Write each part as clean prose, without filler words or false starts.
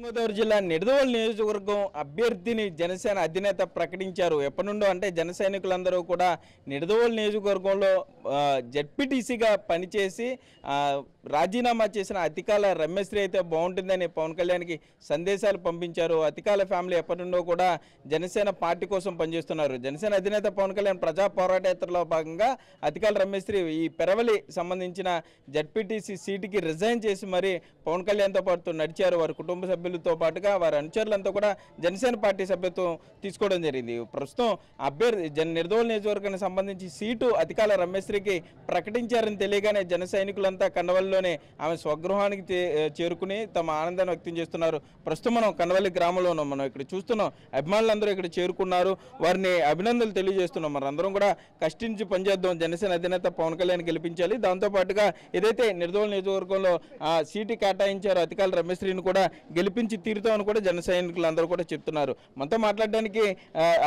గోదావరి జిల్లా నిడదవోలు నియోజకవర్గం అభ్యర్థిని జనసేన అధినేత ప్రకటించారు. ఎప్పటి నుండో అంటే జన సైనికులందరూ కూడా నిడదవోలు నియోజకవర్గంలో జెడ్పీటీసీగా పనిచేసి రాజీనామా చేసిన అతికాల రమేశ్రీ అయితే బాగుంటుందని పవన్ కళ్యాణ్కి సందేశాలు పంపించారు. అతికాల ఫ్యామిలీ ఎప్పటి నుండో కూడా జనసేన పార్టీ కోసం పనిచేస్తున్నారు. జనసేన అధినేత పవన్ కళ్యాణ్ ప్రజా పోరాటయాత్రలో భాగంగా అతికాల రమేశ్రీ ఈ పెరవలి సంబంధించిన జెడ్పీటీసీ సీటుకి రిజైన్ చేసి మరి పవన్ కళ్యాణ్తో పాటు నడిచారు. వారి కుటుంబ సభ్యులతో పాటుగా వారి అనుచరులంతా కూడా జనసేన పార్టీ సభ్యత్వం తీసుకోవడం జరిగింది. ప్రస్తుతం అభ్యర్థి నిడదవోలు నియోజకవర్గానికి సంబంధించి సీటు అతికాల రమేశ్రీకి ప్రకటించారని తెలియగానే జన సైనికులంతా కండవల్లిలోనే ఆమె స్వగృహానికి చేరుకుని తమ ఆనందాన్ని వ్యక్తం చేస్తున్నారు. ప్రస్తుతం మనం కండవల్లి గ్రామంలో ఉన్నాం. మనం ఇక్కడ చూస్తున్నాం అభిమానులందరూ ఇక్కడ చేరుకున్నారు. వారిని అభినందనలు తెలియజేస్తున్నాం. మరి అందరం కూడా కష్టించి పనిచేద్దాం, జనసేన అధినేత పవన్ కళ్యాణ్ గెలిపించాలి. దాంతోపాటుగా ఏదైతే నిడదవోలు నియోజకవర్గంలో సీటు కేటాయించారో అతికాల రమేశ్రీని కూడా గెలిపించి తీరుతామని కూడా జన సైనికులు అందరూ కూడా చెప్తున్నారు. మనతో మాట్లాడడానికి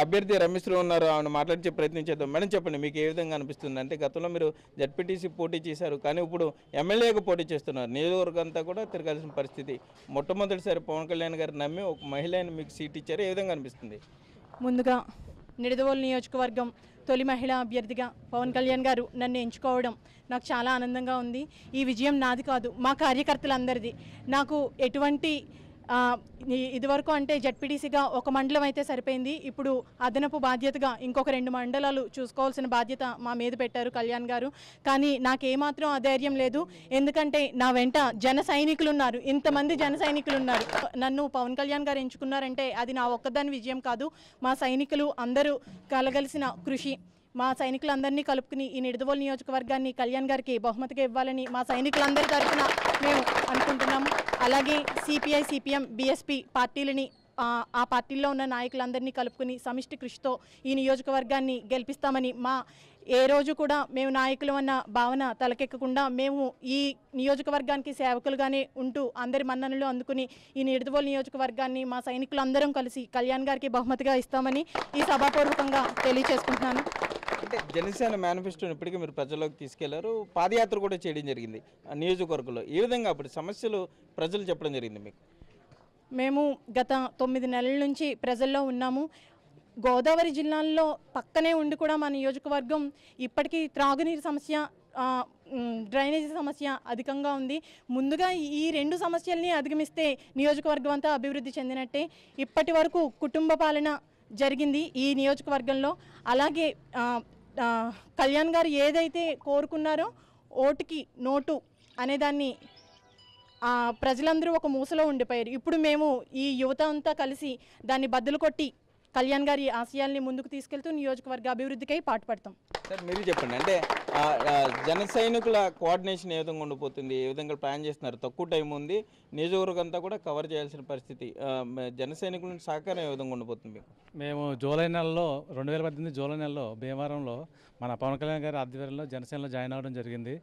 అభ్యర్థి రమేశ్రీ ఉన్నారు. ఆమెను మాట్లాడించే ప్రయత్నం చేద్దాం. మేడం చెప్పండి, మీకు ఏ విధంగా అనిపిస్తుంది? అంటే గతంలో మీరు జెడ్పీటీసీ పోటీ చేశారు, కానీ ఇప్పుడు ఎమ్మెల్యేగా పోటీ చేస్తున్నారు. నియోజకవర్గం అంతా కూడా తిరగాల్సిన పరిస్థితి. మొట్టమొదటిసారి పవన్ కళ్యాణ్ గారు నమ్మి ఒక మహిళని మీకు సీట్ ఇచ్చారు. ఏ విధంగా అనిపిస్తుంది? ముందుగా నిడదవోలు నియోజకవర్గం తొలి మహిళా అభ్యర్థిగా పవన్ కళ్యాణ్ గారు నన్ను ఎంచుకోవడం నాకు చాలా ఆనందంగా ఉంది. ఈ విజయం నాది కాదు, మా కార్యకర్తలందరిది. నాకు ఎటువంటి ఇదివరకు అంటే జెడ్పీటీసీగా ఒక మండలం అయితే సరిపోయింది. ఇప్పుడు అదనపు బాధ్యతగా ఇంకొక 2 మండలాలు చూసుకోవాల్సిన బాధ్యత మా మీద పెట్టారు కళ్యాణ్ గారు. కానీ నాకేమాత్రం అధైర్యం లేదు. ఎందుకంటే నా వెంట జన సైనికులు ఉన్నారు. ఇంతమంది జన సైనికులు ఉన్నారు. నన్ను పవన్ కళ్యాణ్ గారు ఎంచుకున్నారంటే అది నా ఒక్కదాని విజయం కాదు, మా సైనికులు అందరూ కలగలిసిన కృషి. మా సైనికులందరినీ కలుపుకుని ఈ నిడదవోలు నియోజకవర్గాన్ని కళ్యాణ్ గారికి బహుమతిగా ఇవ్వాలని మా సైనికులందరి తరఫున మేము అనుకుంటున్నాము. అలాగే సిపిఐ, సిపిఎం, బీఎస్పీ పార్టీలని ఆ పార్టీల్లో ఉన్న నాయకులందరినీ కలుపుకుని సమిష్టి కృషితో ఈ నియోజకవర్గాన్ని గెలిపిస్తామని, ఏ రోజు కూడా మేము నాయకులు అన్న భావన తలకెక్కకుండా మేము ఈ నియోజకవర్గానికి సేవకులుగానే ఉంటూ అందరి మన్ననలు అందుకుని ఈ నిడదవోలు నియోజకవర్గాన్ని మా సైనికులందరం కలిసి కళ్యాణ్ గారికి బహుమతిగా ఇస్తామని ఈ సభాపూర్వకంగా తెలియజేసుకుంటున్నాను. అంటే జనసేన మేనిఫెస్టోని ఇప్పటికీ మీరు ప్రజల్లోకి తీసుకెళ్లారు, పాదయాత్ర కూడా చేయడం జరిగింది నియోజకవర్గంలో. ఏ విధంగా అప్పుడు సమస్యలు ప్రజలు చెప్పడం జరిగింది మీకు? మేము గత 9 నెలల నుంచి ప్రజల్లో ఉన్నాము. గోదావరి జిల్లాల్లో పక్కనే ఉండి కూడా మా నియోజకవర్గం ఇప్పటికీ త్రాగునీరు సమస్య, డ్రైనేజీ సమస్య అధికంగా ఉంది. ముందుగా ఈ 2 సమస్యల్ని అధిగమిస్తే నియోజకవర్గం అంతా అభివృద్ధి చెందినట్టే. ఇప్పటి వరకు కుటుంబ పాలన జరిగింది ఈ నియోజకవర్గంలో. అలాగే కళ్యాణ్ గారు ఏదైతే కోరుకున్నారో ఓటుకి నోటు అనేదాన్ని ప్రజలందరూ ఒక మూసలో ఉండిపోయారు. ఇప్పుడు మేము ఈ యువత అంతా కలిసి దాన్ని బద్దలు కొట్టి కళ్యాణ్ గారి ఆశయాల్ని ముందుకు తీసుకెళ్తూ నియోజకవర్గ అభివృద్ధికై పాటుపడతాం. సార్ మీరు చెప్పండి, అంటే జన సైనికుల కోఆర్డినేషన్ ఏ విధంగా ఉండిపోతుంది? ఏ విధంగా ప్లాన్ చేస్తున్నారు? తక్కువ టైం ఉంది, నియోజకవర్గం అంతా కూడా కవర్ చేయాల్సిన పరిస్థితి. జన సైనికుల సహకారం ఏ విధంగా ఉండిపోతుంది మీకు? మేము జూలై నెలలో 2018 జూలై నెలలో భీమవరంలో మన పవన్ కళ్యాణ్ గారి ఆధ్వర్యంలో జనసేనలో జాయిన్ అవ్వడం జరిగింది.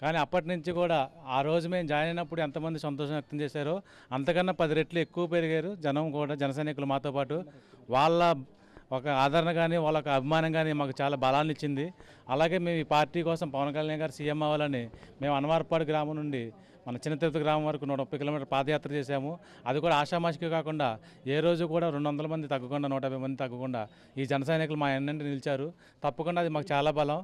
కానీ అప్పటి నుంచి కూడా ఆ రోజు మేము జాయిన్ అయినప్పుడు ఎంతమంది సంతోషం వ్యక్తం చేశారో అంతకన్నా 10 రెట్లు ఎక్కువ పెరిగారు జనం కూడా. జన సైనికులు మాతో పాటు వాళ్ళ ఒక ఆదరణ కానీ వాళ్ళ ఒక అభిమానం కానీ మాకు చాలా బలాన్ని ఇచ్చింది. అలాగే మేము ఈ పార్టీ కోసం పవన్ కళ్యాణ్ గారు సీఎం అవ్వాలని మేము అన్వార్పాడు గ్రామం నుండి మన చిన్న తిరుపతి గ్రామం వరకు 130 కిలోమీటర్ పాదయాత్ర చేశాము. అది కూడా ఆషామాషికి కాకుండా ఏ రోజు కూడా 200 మంది తగ్గకుండా 150 మంది తగ్గకుండా ఈ జన సైనికులు మా ఎన్నంటి నిలిచారు. తప్పకుండా అది మాకు చాలా బలం.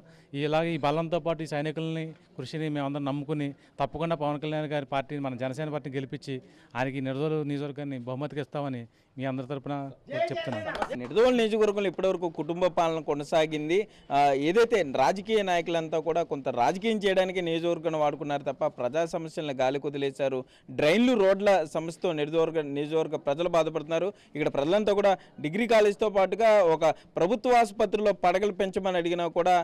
ఈ బలంతో పాటు ఈ సైనికులని కృషిని మేమందరం నమ్ముకుని తప్పకుండా పవన్ కళ్యాణ్ గారి పార్టీని మన జనసేన పార్టీని గెలిపించి ఆయనకి నిడదవోలు నియోజకవర్గాన్ని బహుమతికి ఇస్తామని మీ అందరి తరపున చెప్తున్నాను. నిడదవోలు నియోజకవర్గంలో ఇప్పటివరకు కుటుంబ పాలన కొనసాగింది. ఏదైతే రాజకీయ నాయకులంతా కూడా కొంత రాజకీయం చేయడానికి నియోజకవర్గాన్ని వాడుకున్నారు తప్ప ప్రజా సమస్యలను గాలి కుదిలేశారు. డ్రైన్లు, రోడ్ల సమస్యతో నియోజకవర్గ ప్రజలు బాధపడుతున్నారు. ఇక్కడ ప్రజలంతా కూడా డిగ్రీ కాలేజ్తో పాటుగా ఒక ప్రభుత్వ ఆసుపత్రిలో పడగలు పెంచమని అడిగినా కూడా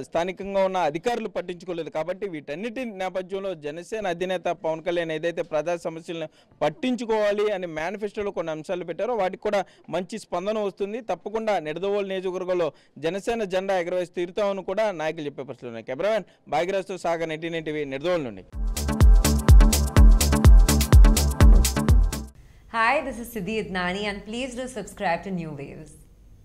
స్థానికంగా ఉన్న అధికారులు పట్టించుకోలేదు. కాబట్టి వీటన్నిటి నేపథ్యంలో జనసేన అధినేత పవన్ కళ్యాణ్ ఏదైతే ప్రజా సమస్యలను పట్టించుకోవాలి అని మేనిఫెస్టోలో కొన్ని అంశాలు పెట్టారో వాటికి కూడా మంచి స్పందన వస్తుంది. తప్పకుండా నిడదవోలు నియోజకవర్గంలో జనసేన జెండా ఎగరవేసి తీరుతామని కూడా నాయకులు చెప్పే పరిస్థితులు ఉన్నాయి. కెమెరామెన్ భాగ్యరాజ్తో సాగర్, 19 టీవీ, నిడదవోలు నుండి. Hi, this is Siddhi Idnani and please do subscribe to New Waves.